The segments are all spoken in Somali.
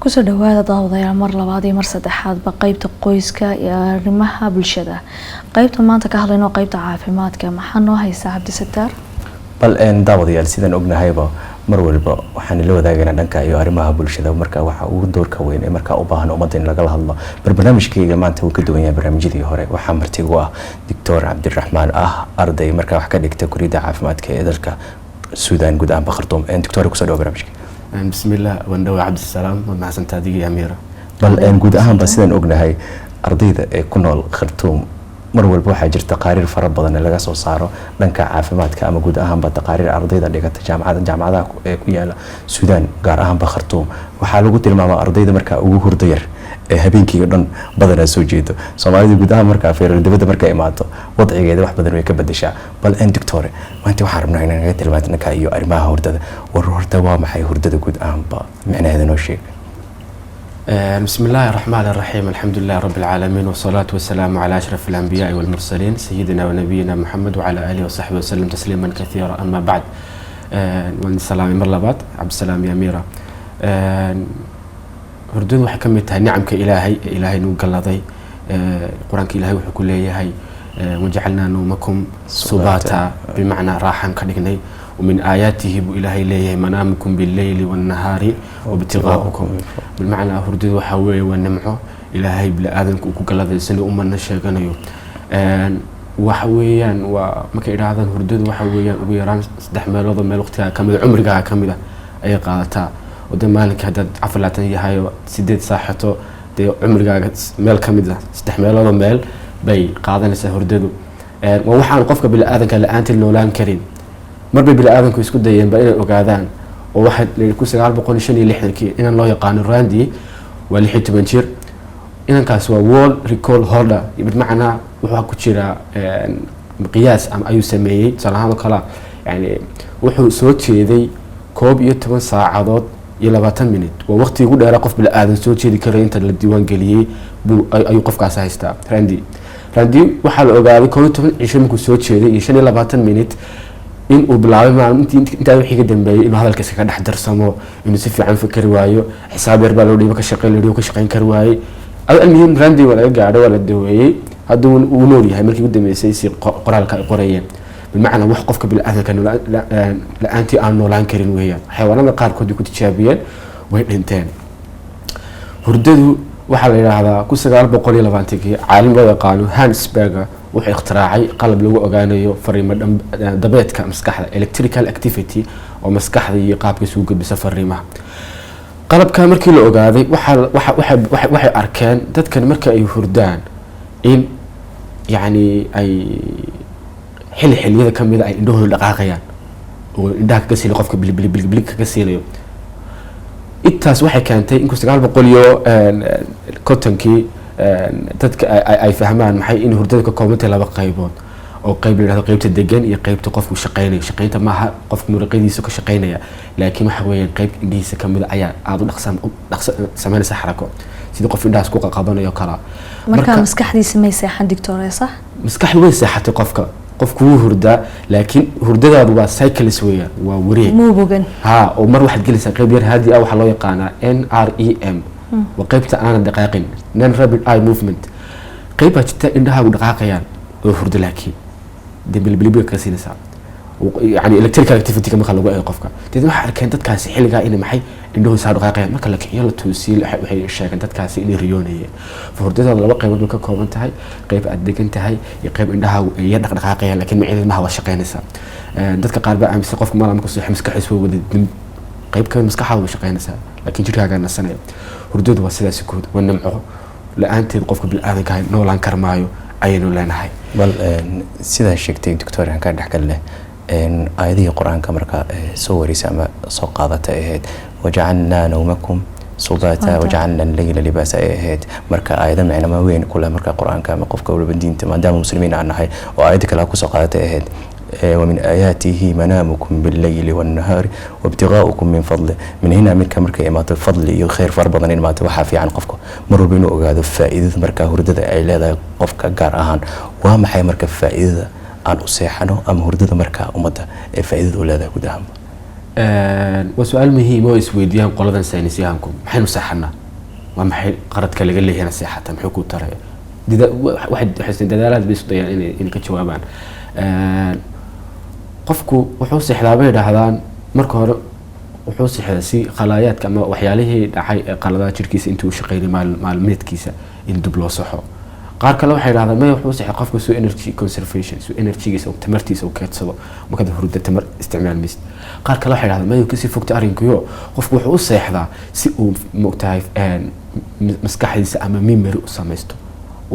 kusoo dhawaada daawadayaal mar labaad iyo mar saddexaadba qaybta qoyska iyo arrimaha bulshada. qaybta maanta ka hadlayno qaybta caafimaadka. maxaa noo haysaa Cabdisataar? bal daawadayaal sidaan ognahayba mar walba waxaan la wadaagaynaa dhanka iyo arrimaha bulshada marka waxa uu doorka weyn ee marka u baahan ummadda in laga hadlo. barnaamijkayga maanta uu ka duwan yahay barnaamijyadii hore. waxaa martigu ah Dr. Cabdiraxmaan arday marka wax ka dhigta kuriyada caafimaadka ee dalka Suudaan guud ahaan Khartoum. Dr. kusoo dhawaad barnaamijka. بسم الله وندوي عبد السلام ومحسن تاديقي أميرة. بل guud ahaan ba sidaan ognahay ardayda ee ku nool Khartoum mar walba waxaa jirta taqariir fara badan ee laga soo saaro dhanka caafimaadka ama guud ahaan ba taqariir ardayda dhigata jaamacadaha ee ku yaala Suudaan gaar ahaan ba Khartoum waxaa lagu tilmaamaa ardayda marka ugu hurdo yar ee habeenkii dhan badan soo jeedo. Soomaalida guud ahaan marka feerar dibadda marka imaato wadcigeeda wax badan way ka bedeshaa. bal doctor maanta waxaan rabnaa inaan naga tilmaantno dhanka iyo arrimaha hurdada. horta waa maxay hurdada guud ahaan ba macnaheedu noo sheeg. بسم الله الرحمن الرحيم. الحمد لله رب العالمين والصلاة والسلام على أشرف الأنبياء والمرسلين سيدنا ونبينا محمد وعلى آله وصحبه وسلم تسليما كثيرا. أما بعد والسلام مرلبات عبد السلام يا أميرة. هردود وحكمتها نعمك إلهي نوقلضي القرآن إلهي وحكول هي وجعلنا نومكم سباتا بمعنى راحة كدقني ومن آياته بإلهي ليه منامكم بالليل والنهار وابتغاؤكم بالمعنى هردود وحوي ونمعه إلهي بلا آذن كوكالذي سنة أمنا الشيغانيو وحويا ومكا إرادان هردود وحويا ويران سدحمل وضم ميل وقتها كامل عمرها كاملة أي قادتا ودم مالك هذا عفلاتن يهاي سيديد ساحته دي عمرها ميل كاملة سدحمل وضم ميل بي قادنا سهردودو ووحان قفك بلا آذن كان لآنتي النولان كريم marba bila aadanku isku dayeen ba inay ogaadaan oo waxa ku 956 inaan loo yaqaan Randy waa 16 jir inankaas waa world record holder bimacnaa wuxuu ku jira qiyaas ama ayuu sameeyay salaamo kala yani wuxuu soo jeeday 11 saacadood iyo 20 minute waa waqti ugu dheer qof bila aadan soo jeedi kara inta la diiwaan galiyay ayuu qofkaas haystaa. Randy waxa la ogaaday 11 markuu soo jeeday iyo 25 minute in uu bilaabay maalintii inta wixii ka dambeeyay inuu hadalkiisa ka dhex darsamo inuu si fiican fikir waayo xisaab yar baa loo dhiibay ka shaqeyn kar waayay almuhim Randy wala gaadhay wala daweeyay haduu uu nool yahay markii ugu dambeysay si qoraalka ay qorayeen bimacna wax qofka bil aadanka la aanti aan noolaan karin weeyaan xayawaanada qaar kood ku tijaabiyeen way dhinteen. Hurdadu waxa la yiraahdaa 920 caalim loo yaqaan Hans Berger wuxuu ikhtiraacay qalab lagu ogaanayo fariimo dabeedka maskaxda electrical activity oo maskaxda iyo qaabkiisa ugu gudbisa fariimaha. qalabka markii la ogaaday waxay arkeen dadkan marka ay hurdaan in yani ay xilliyada kamid ay indhahooda dhaqaaqayaan oo indhaha ka siilay qofka bilbil ka siilay. intaas waxay keentay in 900 kontonkii dadka ay fahmaan maxay in hurdada ka koobantay laba qaybood oo qayb leeyahay qaybta degan iyo qaybta qofku shaqeynta maaha qofku muruqadiisa ka shaqeynaya laakiin waxa weeyaan qayb indhihiisa kamid ayaa aad u dhaqsan sameynaysa xarako sida qof indhaas ku qabanayo kala marka maskaxdiisa may seexan doctor sax maskaxdu way seexatay qofku wuu hurdaa laakiin hurdadaadu waa cycles weeyaan waa wareeg muubogan oo mar waxaad gelaysaa qayb yar haadi waxa loo yaqaanaa NREM وقيبت أنا دقائقين non rapid eye movement قيبة جدا إنها ودقائقيان وفرد لكن دي بالبليبية كاسين ساعة يعني electrical activity كما خلوا أي قفكة تدي ما حد كان تتكاسي حلقة إنه محي إنه صار دقائقيان ما كان لك يلا توسيل وحي الشيء كان تتكاسي إنه ريونية ففرد هذا لو قيبة بك كوم انتهاي قيبة أديك انتهاي يقيب إنها يدق دقائقيان لكن معيد ما هو الشقين ساعة تتك قارب عم يسقف ما لم يكن مسكح يسوي ودي قيب كان مسكحة وشقين ساعة لكن جرها كان السنة hurdadu waa sidaas guud wanamco la'aanteed qofka bil aadanka ay noolaan karmaayo ayaynu leenahay. bal sida sheegtay doctor aan ka dhaxgal aayadii quraanka marka soo warisay ama soo qaadatay ahayd waja'alna nawmakum subata waja'alna al-layla libasa ahayd marka aayada macna weyn kula marka quraanka ama qofka waliba diinta maadaama muslimiin aan nahay oo aayada kale ku soo qaadatay ahayd ومن آياته منامكم بالليل والنهار وابتغاؤكم من فضله. من هنا مركا إمات الفضل يخير فربضا إمات وحافي عن قفك مروا بينه أقاد فائدة مركا هردة إلى قفك قارهان وهم حي مركا فائدة عن أصيحانه أم هردة مركا أمده فائدة ولاده قدام. وسؤال مهم هو يسويديان قلدان ساينسيهانكم محين مساحنا ومحين قرد كلا اللي هنا ساحة محيكو ترى واحد حسن دلالات بيسطيان إني كجوابان قفكو وحوسي حلابين هذان مركو وحوسي حسي خلايات كما وحياله دحي قلدات شركيس انتو شقيري مال ميت كيسة إن دبلو صحو qaar kale waxay yiraahdaan ma wuxuu saxay qofku soo energy conservation soo energy-giisa oo tamartiisa oo keedsado marka hurda tamar isticmaal mis qaar kale waxay yiraahdaan ma uu kasi fogta arrinkuyo qofku wuxuu u seexdaa si uu moogtahay maskaxdiisa ama memory u samaysto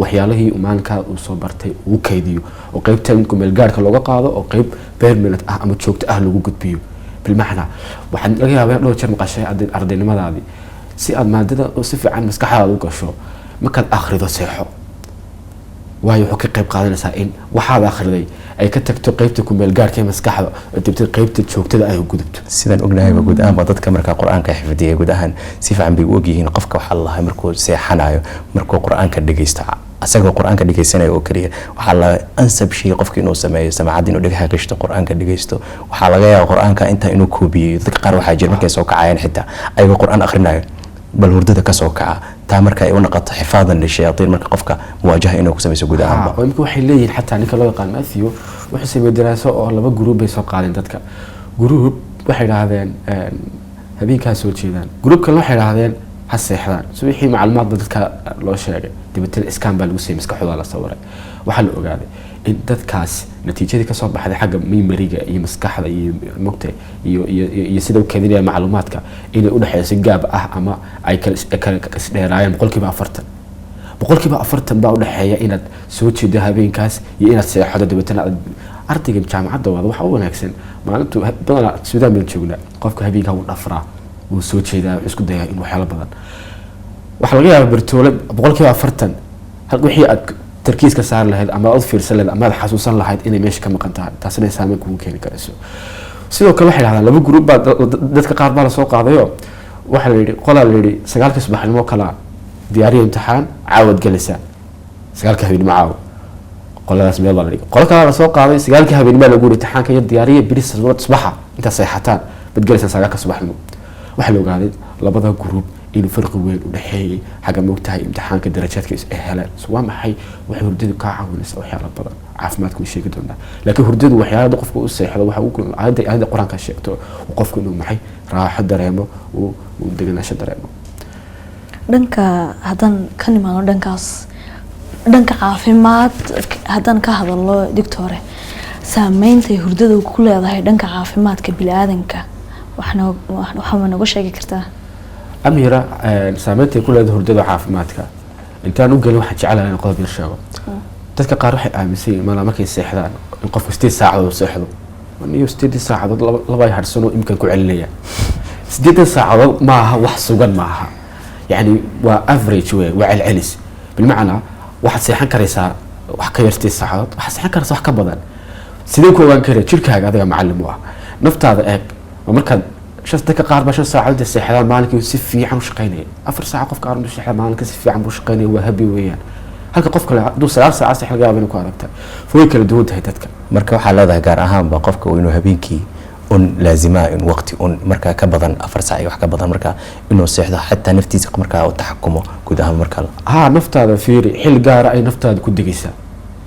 waxyaalihii uu maalinka uu soo bartay uu kaydiyo oo qaybta inta meel gaarka looga qaado oo qayb permanent ah ama joogto ah lagu gudbiyo bil macna waxaan laga yaabaa dhowr jeer maqashay ardaynimadaadii si aad maadada si fiican maskaxdaada u gasho markaad akhrido seexo waayo wuxuu ka qayb qaadanaysaa in waxaad akhriday ay ka tagto qaybta ku meel gaarka ee maskaxda oo dibta qaybta joogtada ay u gudubto sidaan ognahay guud ahaan dadka marka quraanka xifdiyay guud ahaan si fiican bay u ogyihiin qofka waxa Allah markuu seexanayo markuu quraanka dhageysto asagoo quraanka dhageysanayo oo kaliya waxa la ansab shay qofka inuu sameeyo samacad inuu dhagaha gashto quraanka dhageysto waxa laga yaabaa quraanka inta inuu koobiyo dadka qaar waxa jira markay soo kacayeen xitaa ayagoo quraan akhrinayo bal hurdada ka soo kaca taa marka ay u noqoto xifaadan lishayaatiin marka qofka muwaajaha inuu ku sameeyo guud ahaan oo imka waxay leeyihiin xataa ninka loo yaqaan Matthew wuxuu sameeyay daraaso oo laba group ay soo qaadeen dadka group waxay yiraahdeen habeenka soo jeedaan group kale waxay yiraahdeen ha seexdaan subaxii macluumaad dadka loo sheegay dibadda iskaan baa lagu sameeyay maskaxdooda la sawiray waxa la ogaaday in dadkaas natiijadii ka soo baxday xagga memory-ga iyo maskaxda iyo mogtay iyo sida uu keedinaya macluumaadka inay u dhaxayso gaab ah ama ay kala isdheeraayeen 40% baa u dhaxeeya inaad soo jeedo habeenkaas iyo inaad seexdo dibadda ardayga jaamacadda waxa uu wanaagsan maalintu badan Suudaan meel joogna qofka habeenka uu dhafraa uu soo jeedaa isku dayaa in waxyaalo badan waxa laga yaabaa bartoole 40% hal wixii aad تركيز كسر لهذا أما أظفر سلة أما حسوسا لهذا إني ماشي كم قنتها تحسين سامي كون كين كرسو سيدو كل واحد هذا لو جروب بعد دتك قارب على سوق هذا يوم واحد اللي قال اللي سجالك صباح الموكلة دياري امتحان عاود جلسة سجالك هبين معاه قال لا اسمي الله عليك قال كلا على سوق هذا سجالك هبين ما نقول امتحان كي دياري بريس صباحها أنت صيحتان بتجلس سجالك صباح المو واحد لو قاعد لبضع جروب إنه فرق وين ونحيي حاجة موقتها امتحان كدرجات كيس إهلا سواء ما حي وحيرددوا كعب ونسأ وحياة بدن عارف ما تكون شيء قدرنا لكن هرددوا وحياة دقفك والسيح هذا وحوكم هذا قرآن كشيء وقفك إنه محي راح دريمه ودقنا شد دريمه دنك هذان كلمة دنكاس دنك عافيمات هذان كهذا الله دكتوره سامين تي هرددوا كل هذا دنك عافيمات كبلادنك وحنا نقول شيء كرتاه أميرة سامتي كل هذا هردد عافماتك أنت نقول واحد جعل أنا قلب يرشقه تذكر قارح أمسي ما لا مكين سيحدان نقف 60 ساعة وسيحدو من 60 ساعة لبا يحرسونه يمكن كعلية 60 ساعة معها وحصوغان معها يعني وافريج وعلى العلس بالمعنى واحد سيحان كريسا وحكا يرستي ساعة واحد سيحان كريسا وحكا بدن سيدين كوان كري شركة هذا معلموها نفط هذا ايك ومركز شفتك قارب 10 ساعة السيحان مالك يسفي عم شقيني 4 ساعة قف قارب السيحان مالك يسفي عم شقيني وهبي ويان halka qofka duu 3 saac si xilga abin ku aragta fooy kala duwan tahay dadka marka waxa leedahay gaar ahaan ba qofka inuu habeenkii laazima in waqti marka ka badan 4 saac wax ka badan marka inuu seexdo xataa naftiisa marka uu taxakumo guud ahaan marka naftaada fiiri xil gaar ay naftaada ku digaysa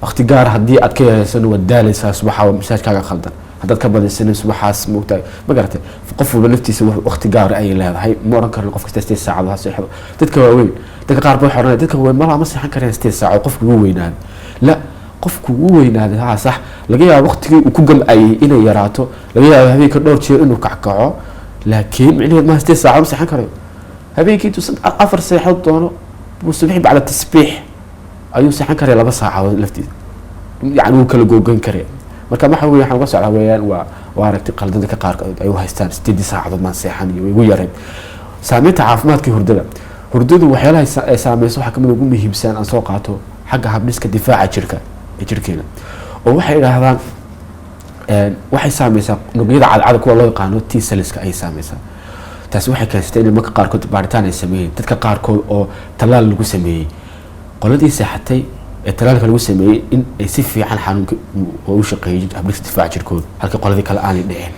waqti gaar hadii aad ka yeesan wadaalaysa subaxa masaajkaaga khaldan hadad ka badisay subaxaas moogtay ma garatay qof walba naftiisa waqti gaar ay leedahay ma oran karo qof kasta 6 saacadood seexdo dadka waaweyn dadka qaar baa xornaa dadka way ma saxan kareen 6 saacadood qofku uu weynaan la qofku uu weynaaday ha sax laga yaabo waqtigii uu ku gamay inay yaraato laga yaabo habeenka dhowr jeer inuu kackaco laakiin micnaheedu ma 6 saacadood saxan karo habeenkii tuu 4 saacadood doono subaxii bacda tasbiix ayuu saxan karay 2 saacadood laftiisa yani uu kala googan karay marka waxa weeye waxaan ka socdaa weeyaan waa aragti qaldada ka qaar ay u haystaan 8 saacadood ma seexan iyo ugu yareen saameynta caafimaadka hurdadu waxyaalaha ay saameyso waxa kamid ugu muhiimsan aan soo qaato xagga habdhiska difaaca jirkeena oo waxay yiraahdaan waxay saameysaa nuqyada cadcad kuwa loo yaqaano T cellska ay saameysaa taasi waxay keentay in marka qaar kood baaritaan ay sameeyeen dadka qaar kood oo talaal lagu sameeyay qoladii saxatay talaalka lagu sameeyay in ay si fiican xanuunka oo u shaqeeyay habdhiska difaaca jirkooda halka qoladii kale aan dhicin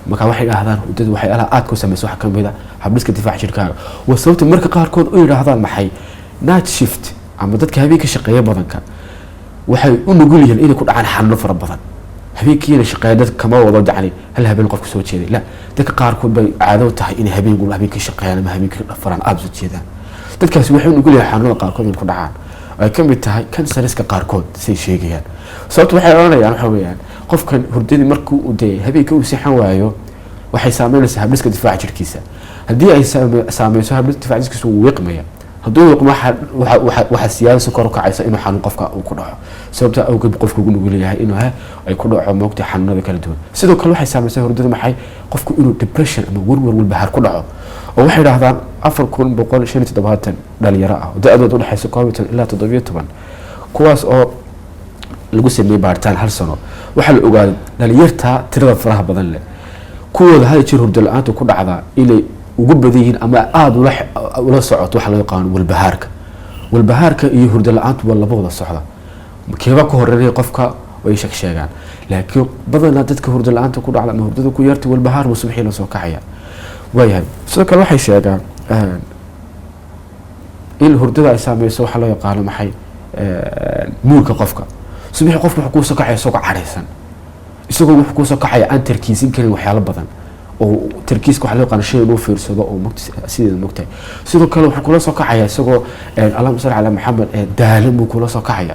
marka waxay yiraahdaan hurdadu waxay aad ku samayso wax kamid ah habdhiska difaaca jirkaaga waa sababta marka qaarkood u yiraahdaan maxay night shift ama dadka habeenka shaqeeya badanka waxay u nugul yihiin inay ku dhacaan xanuuno fara badan habeenkii shaqeeya dad kama wada dacni hal habeen qofku soo jeeday la dadka qaarkood bay caado tahay in habeenkii shaqeeyaan ama habeenkii dhafaraan aad soo jeedaan dadkaasi waxay u nugul yihiin xanuunada qaarkood in ku dhacaan ay kamid tahay kansariska qaarkood say sheegayaan sababta waxay oranayaan waxa weeyaan qofkan hurdadii markuu u day habeenkii uu seexan waayo waxay saameynaysaa habdhiska difaaca jirkiisa haddii ay saameyso habdhiska difaaca jirkiisa uu wiiqmaya hadduu wiiqmo waxa siyaadada kor u kacaysa inuu xanuun qofka uu ku dhaco sababta awgeed qofku ugu nugul yahay inuu ay ku dhaco moogta xanuunada kala duwan sidoo kale waxay saameysaa hurdada maxay qofku inuu depression ama warwar walbahaar ku dhaco oo waxay yiraahdaan 4175 dhalinyaro ah oo da'doodu u dhaxayso 12 ilaa 17 kuwaas oo lagu sameeyay baaritaan hal sano waxa la ogaaday dhalinyarta tirada faraha badan leh kuwooda hal jir hurdo la'aanta ku dhacda inay ugu badan yihiin ama aad ula socoto waxa loo yaqaan walbahaarka iyo hurdo la'aantu waa labada socda keeba ka horeeyay qofka way sheegaan laakiin badanaa dadka hurdo la'aanta ku dhacda ama hurdada ku yartay walbahaar subaxii la soo kacaya waayahay sidoo kale waxay sheegaan in hurdada ay saameyso waxa loo yaqaan maxay muulka qofka subaxii qofku wuxuu ku soo kacaya soo careysan isagoo wuxuu ku soo kacaya aan tarkiisin karin waxyaalo badan oo tarkiiska waxa loo yaqaan shay loo fiirsado oo sidoo mugtay sidoo kale wuxuu kula soo kacaya isagoo Allahumma salli ala Muhammad daalan buu kula soo kacaya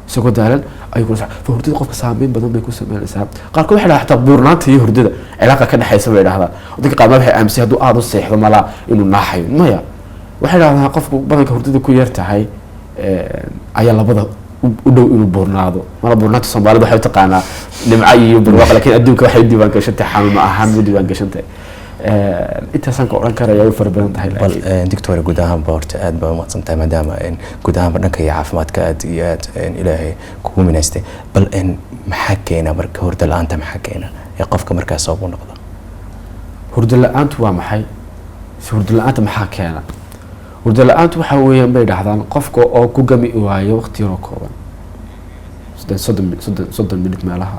isagoo daalan ay kula soo hurdada qofka saameyn badan bay ku sameynaysaa qaarkood waxay xataa buurnaanta iyo hurdada cilaaqa ka dhaxaysa bay yiraahdaan dadka qaar waxay aaminsan hadduu aad u seexdo mala inuu naaxayo maya waxay yiraahdaan qofku badanka hurdada ku yar tahay ayaa labada u dhow inuu buurnaado mala buurnaanta Soomaalidu waxay taqaanaa nimca iyo barwaaqo laakiin adduunka waxay diiwaan gashatay xanuun ahaan u diiwaan gashatay intaasaan ka oran karaya way fara badan tahay bal doctor guud ahaan boorta aad baa umahadsan tahay maadaama guud ahaan dhanka iyo caafimaadka aad iyo aad ilaahay kugu minaystay bal maxaa keena marka hurdo la'aanta maxaa keena ee qofka markaas soo buu noqdo hurdo la'aantu waa maxay hurdo la'aanta maxaa keena hurdo la'aantu waxa weeyaan bay dhahdaan qofka oo ku gami waayo waqti yar oo kooban 30 minute meelaha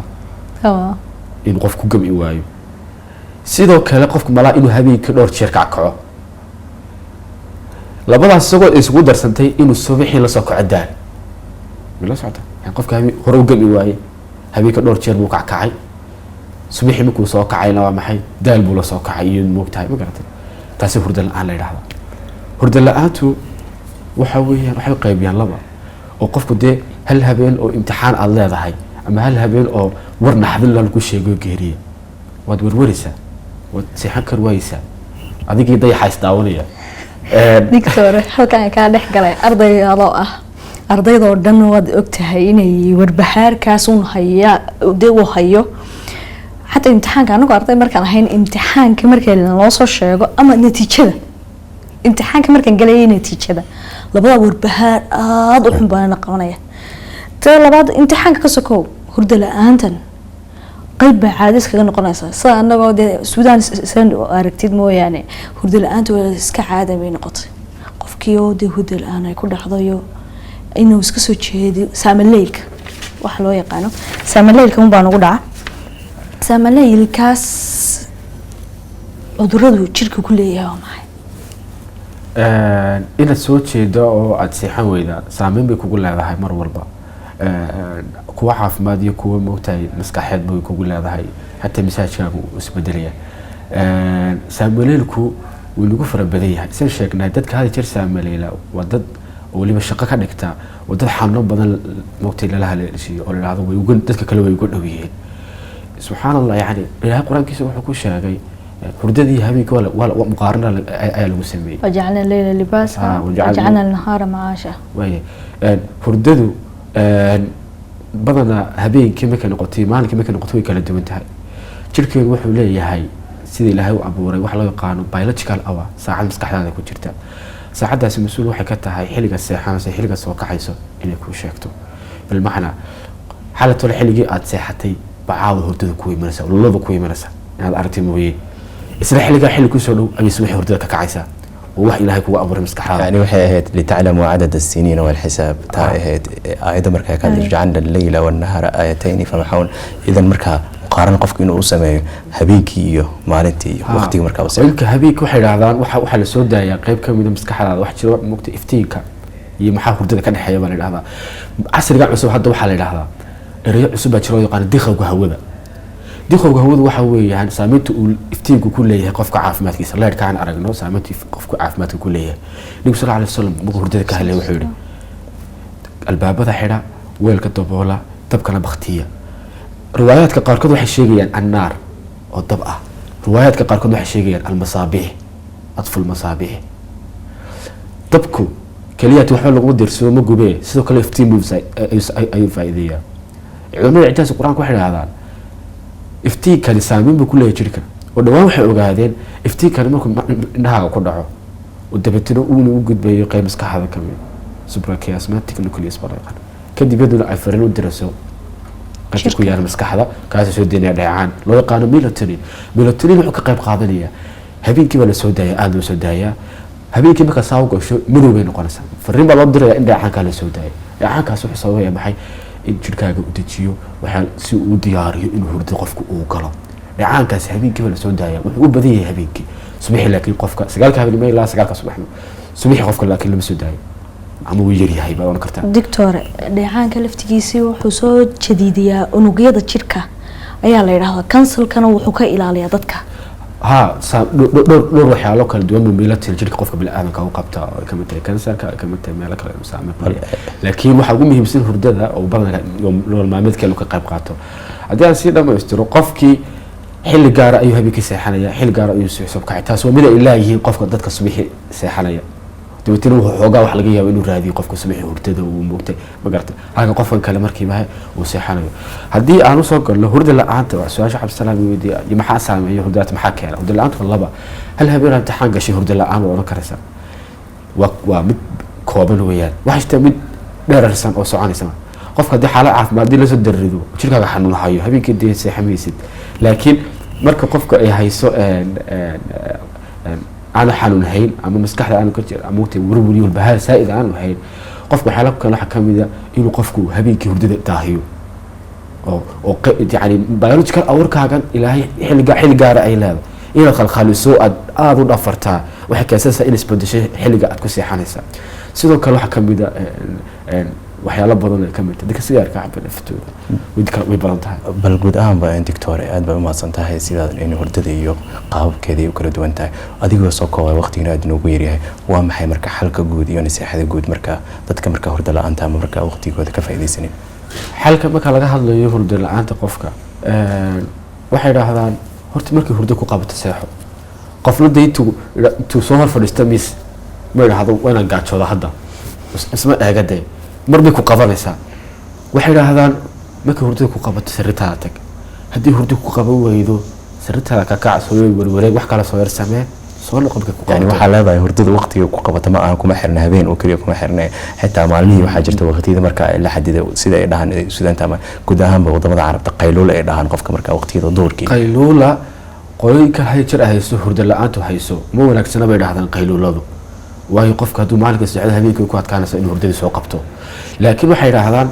in qof ku gami waayo sidoo kale qofku malaa inuu habeenkii dhowr jeer ka kaco labadaas isagoo isugu darsantay inuu subaxii la soo kaco daal mila socda qofka habeen hore u gami waaye habeenkii dhowr jeer buu kacay subaxii markuu soo kacayna waa maxay daal buu la soo kacay iyo moogtahay ma garatay taasi hurdo la'aan la yiraahdo hurdo la'aantu waxa weeyaan waxay qaybiyaan laba oo qofku dee hal habeen oo imtixaan aad leedahay ama hal habeen oo war naxdin la ku sheego geeriye waad warwaraysaa wad seexan kar waaysaa adigii dayaxays daawanaya doctor halkan ka dhex galay ardaydo ah ardaydoo dhan waad ogtahay inay warbahaarkaas uu hayo حتى امتحان كانوا قارتي مركان هين امتحان كمركان لو سو شيغو اما نتيجه امتحان كمركان غلاي نتيجه لبدا وربهار aad u xun baan qabanaya taa labaad imtixaanka ka sokow hurdo la'aantan qayb caadis kaga noqonaysa sida anagoo Suudaan san aragtid mooyaane hurdo la'aantu waa iska caada bay noqotay qofkii oo hurdo la'aan ay ku dhacdayo inuu iska soo jeediyo saamaleelka wax loo yaqaano saamaleelka un baan ugu dhaca saamaleelkaas cuduradu jirka ku leeyahay maxay inaad soo jeedo oo aad seexan weyda saameyn bay kugu leedahay mar walba kuwa caafimaad iyo kuwa moogtahay maskaxeed bay kugu leedahay hatta misaajkaagu isbedelaya saamaleelku wuu lagu fara badan yahay sida sheegnay dadka hada jir saamaleela waa dad waliba shaqo ka dhigta oo dad xanuun badan moogtahay la haleeshiyo oo la yiraahdo way ugu dadka kale way ugu dhawiyeen subhanallah yani ilaahay quraankiisa wuxuu ku sheegay hurdadii habeenkii wala muqaarana ayaa lagu sameeyay wajacalna layla libaasa wajacalna nahaara maasha way hurdadu badana habeenkii markay noqotay maalinkii markay noqotay way kala duwan tahay jirkeedu wuxuu leeyahay sidii ilaahay u abuuray wax loo yaqaan biological hour saacad maskaxdaada ku jirta saacadaasi mas'uul waxay ka tahay xilliga seexanaysa xilliga soo kacayso inay ku sheegto bil macna xalatul xilligii aad seexatay bacaaw hurdada ku imanaysa laba ku imanaysa inaad aragtay mooyee isla xilliga xilli ku soo dhow ay subax hurdada ka kacaysa oo wax ilaahay kugu abuuray maskaxdaada يعني waxay ahayd litaclamu adad as-sinin wal hisab taa ahayd aayada markaa ka jirjaan al-layla wan nahara ayatayn famahun idan markaa muqaaran qofku inuu u sameeyo habeenkii iyo maalintii iyo waqtiga markaa u sameeyo ilka habeenkii waxay yiraahdaan waxa la soo daayaa qayb ka mid ah maskaxdaada wax jiro mugta iftiinka iyo maxaa hurdada ka dhaxeeya baa la yiraahdaa casriga cusub hadda waxa la yiraahdaa erayo cusub baa jiro yaqaan diqowga hawada waxa weeyaan saameynta uu iftiinku ku leeyahay qofka caafimaadkiisa leerka aan aragno saameynta qofka caafimaadka ku leeyahay nabiga sallallahu alayhi wasallam markuu hurdada ka hadlay wuxuu yiri albaabada xidha weelka daboola dabkana baktiya riwaayaadka qaarkood waxay sheegayaan annaar oo dab ah riwaayaadka qaarkood waxay sheegayaan almasaabih adful masaabih dabku kaliyaati waxa lagu dirsado ma gubee sidoo kale iftiin buu ay faa'iideeyaa culimada intaas quraanka waxay yiraahdaan iftiinkani saameyn buu ku leeyahay jirka oo dhawaan waxay ogaadeen iftiinkani markuu indhaha ku dhaco oo dabeetana uu gudbayo qayb maskaxda ka mid suprachiasmatic nucleus balayqan kadib yaduna ay fariin u diraso qadka ku yaar maskaxda kaas soo deynaya dhacaan loo yaqaan melatonin wuxuu ka qayb qaadanaya habeenkii la soo daaya aad loo soo daaya habeenkii marka saaw gasho madow bay noqonaysaa fariin baa loo diraya in dhacaanka la soo daaya dhacaankaas wuxuu sababaya maxay in jirkaaga u dejiyo waxa si uu diyaariyo inuu hurdo qofku uu galo dhacaankaas habeenkii la soo daaya wuxuu u badan yahay habeenkii subaxii laakiin qofka 9 habeenimo ilaa 9 subaxnimo subaxii qofka laakiin lama soo daayo ama uu yar yahay baa kartaa doctor dhacaanka laftigiisa wuxuu soo jadiidiyaa unugyada jirka ayaa la yiraahdaa kansalkana wuxuu ka ilaaliyaa dadka dhowr waxyaalo kala duwan meelaha jirka qofka bini'aadamka uu qabta oo ka mid tahay kansarka ka mid tahay meelo kale oo saameeya laakiin waxa ugu muhiimsan hurdada oo badanka nolol maalmeedka ka qayb qaato haddii aan si dhamaystiro qofkii xilli gaar ah ayuu habeenkii seexanaya xilli gaar ah ayuu suuxsab kacay taas waa mid ay ilaahiin qofka dadka subaxii seexanaya dabeetana wuxuu xoogaa wax laga yaabo inuu raadiyo qofka subaxii hurdada uu moogtay ma garata halka qofkan kale markiiba uu seexanayo haddii aan usoo galno hurda la'aanta waa su'aasha cabdisalaam weydiiyay maxaa saameeya hurdada maxaa keena hurda la'aanta laba hal habeen imtixaan gashay hurda la'aan oo karaysa waa mid kooban weeyaan waxa jirta mid dheerarsan oo soconaysa qofka haddii xaalad caafimaad la soo darrido jirkaaga xanuun hayo habeenkii dee seexamaysid laakiin marka qofka ay hayso أنا حنون هين أما مسكح أنا كنت أموت وربني والبهار سائد أنا هين قفك حلقة كان حكم إذا إنه قفكو هبيك هردد تاهيو أو يعني بيروج كان أورك كان إلى حل جارة أي لا إلى خال سوء أظن أفرتها وحكي أساسا إن سبندش حل جاء كوسي حنسا سيدو كان حكم إذا waxyaalo badan ay kamid tahay dadka sigaarka cabana فتوده ودك way badan tahay bal guud ahaan baa doctor aad baa u mahadsan tahay sida in hurdada iyo qaabkeeda ay kala duwan tahay adigoo soo koobay waqtiga aad noogu yaryahay waa maxay marka xalka guud iyo nasiixada guud marka dadka marka hurda la'aanta ama marka waqtigooda ka faa'iideysaneen xalka marka laga hadlayo hurda la'aanta qofka waxay yiraahdaan horta markii hurdo ku qabato seexo qofna deeytu soo hor fadhiista mis ma yiraahdo wana gaajooda hadda isma eegade marba ku qabanaysa waxay yiraahdaan markii hurdada ku qabato sariirta tag hadii hurdo ku qaban waydo sariirta ka kacso warwareeg wax kala soo yarsamee soo noqonka ku yani waxa leedahay hurdada waqtiga ku qabato ma aan kuma xirna habeen oo kaliya kuma xirna xitaa maalmihii waxa jirta waqtiyada marka la xadido sida ay dhahan suudaanta ama guud ahaan wadamada carabta qayluula ay dhahan qofka marka waqtiyada duurkii qayluula qoyinka hay jir ahayso hurda la'aantu hayso ma wanaagsana bay dhahdaan qayluuladu waayo qofka haduu maalinka saacada habeenkii ku adkaanayso in hurdada soo qabto laakiin waxay yiraahdaan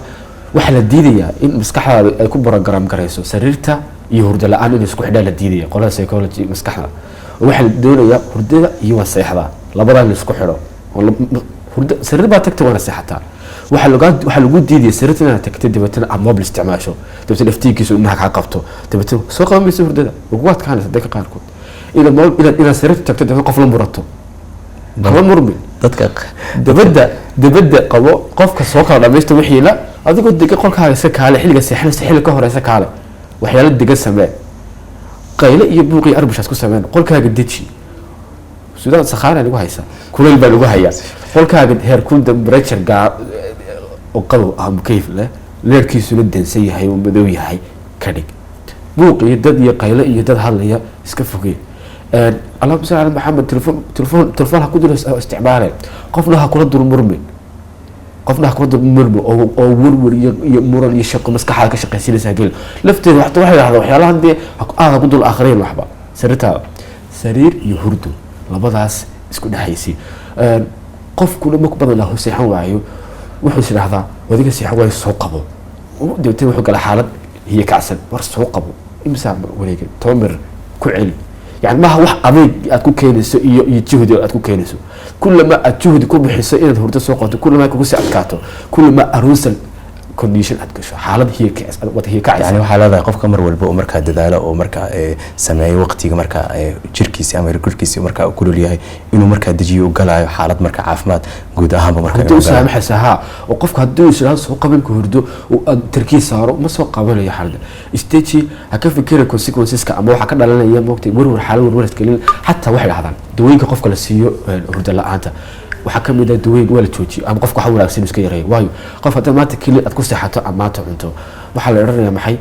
waxa la diidayaa in maskaxdaada ay ku program garayso sariirta iyo hurda la'aan in isku xidhaa la diidaya qolada psychology maskaxda waxa la doonayaa hurdada iyo seexda labadan isku xidho hurda sariir baa tagtay wana seexataa waxa lagu diidaya sariirta inaad tagtay dabeetana aad mobile isticmaasho dabeetana iftiinkiisu inaad ka qabto dabeetana soo qabanayso hurdada ugu adkaanaysa dadka qaarkood ila sariirta tagtay dabeetana qof la murato kama murmi dadka dabada qabo qofka soo kala dhameeysto wixii la adigoo degan qolkaaga iska kaale xilliga seexanaysa xilli ka horeysa kaale waxyaalo degan samee qayle iyo buuq iyo arbushaas ku sameen qolkaaga deji suudaan saxaana lagu haysa kuleel baa lagu hayaa qolkaaga heer kul temperature gaar oo qabow ah mukayf leh leerkiisu la dansan yahay oo madow yahay ka dhig buuq iyo dad iyo qayle iyo dad hadlaya iska fogee اللهم صل على محمد تلفون هكذا استعماله قفنا هكذا دور مرمي قفنا هكذا دور مرمي أو ورور يمر يشق مسكحة كشق يسيل ساقيل لفتي واحد هذا وحياله عندي هكذا الآخرين وحبا سرتها سرير يهردو لبضاس اسكو نحيسي قف كل مقبض له سيحان وعيو وحوش هذا وذيك السيحان وعيو سوقبو وديوتين وحوك على حالة هي كعسل ورس سوقبو imsa wareegay toomir ku celi يعني ما هو أبيك أتكون كينسو يجهد أتكون كينسو كل ما أجهد كل بحس إن هرت سوقته كل ما يكون سأكاته كل ما أروسل كونديشن أتكشف حالة هي كأس هي كأس يعني وحالة قف كمر والبو مركا ددالة أو مركا سماي وقتي مركا شركيسي أما ركوركيسي مركا كل اللي هي إنه مركا دجي وقلا حالة مركا عافمات جود أهم مركا هدو سامح سها وقف هدو يشلون سوق قبل كهردو والتركيز صاروا ما سوق قبل يا حالة استيتي هكيف فكرة كونسيكونسيس كأمو حكنا لنا أيام وقتي مرور حالة مرور تكلم حتى واحد هذا دوين كقف كل سيو هرد لا أنت وحكم إذا دوين ولا توجي أم قف حول أكسين مسكين رأي وايو قف هذا ما تكلم أتكون حتى أما تعنتو وحال رأي محي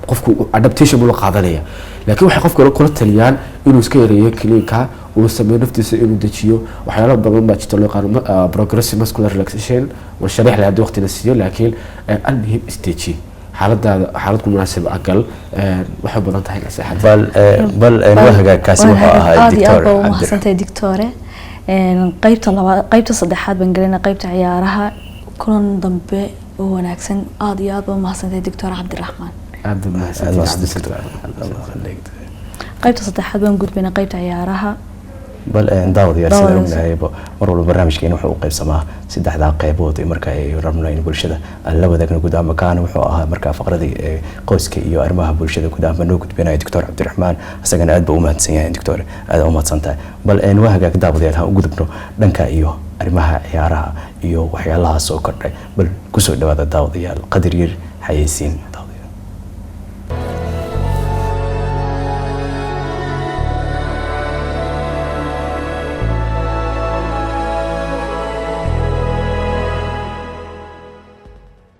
قف adaptation ولا قاعدة لكن واحد قف كل تليان إنه مسكين رأي كلينكا ومستمر نفتيس إنه دشيو وحيلا بدل ما تشتغل قانون progressive muscular relaxation والشريحة اللي هذا وقت نسيو لكن المهم استيتشي حالتكم مناسبة أقل وحب بدن تحيل أساحة بل وهجا كاسي وها دكتور محسنتي دكتورة قيبت صدحات بنقلنا قيبت عيارها كلن ضمبي وناكسن آديات ومحسنتي دكتور عبد الرحمن قيبت صدحات بنقول بين قيبت عيارها بل داود يا سلام نهايبه مروا البرنامج كأنه حقوق قيب سماه سيد أحد قيبوت مركا يرمنا إن برشة الله وذاك قدام مكان وحقها مركا فقرة دي قوسك يو أرمها برشة قدام منو كنت بين دكتور عبد الرحمن أسجن عاد بأمات سنين دكتور هذا أمات سنتا بل إن وهجا داود يا قد بنو دنكا يو أرمها يارها يو وحيالها سوكر بل كسر داود يا القدر حيسين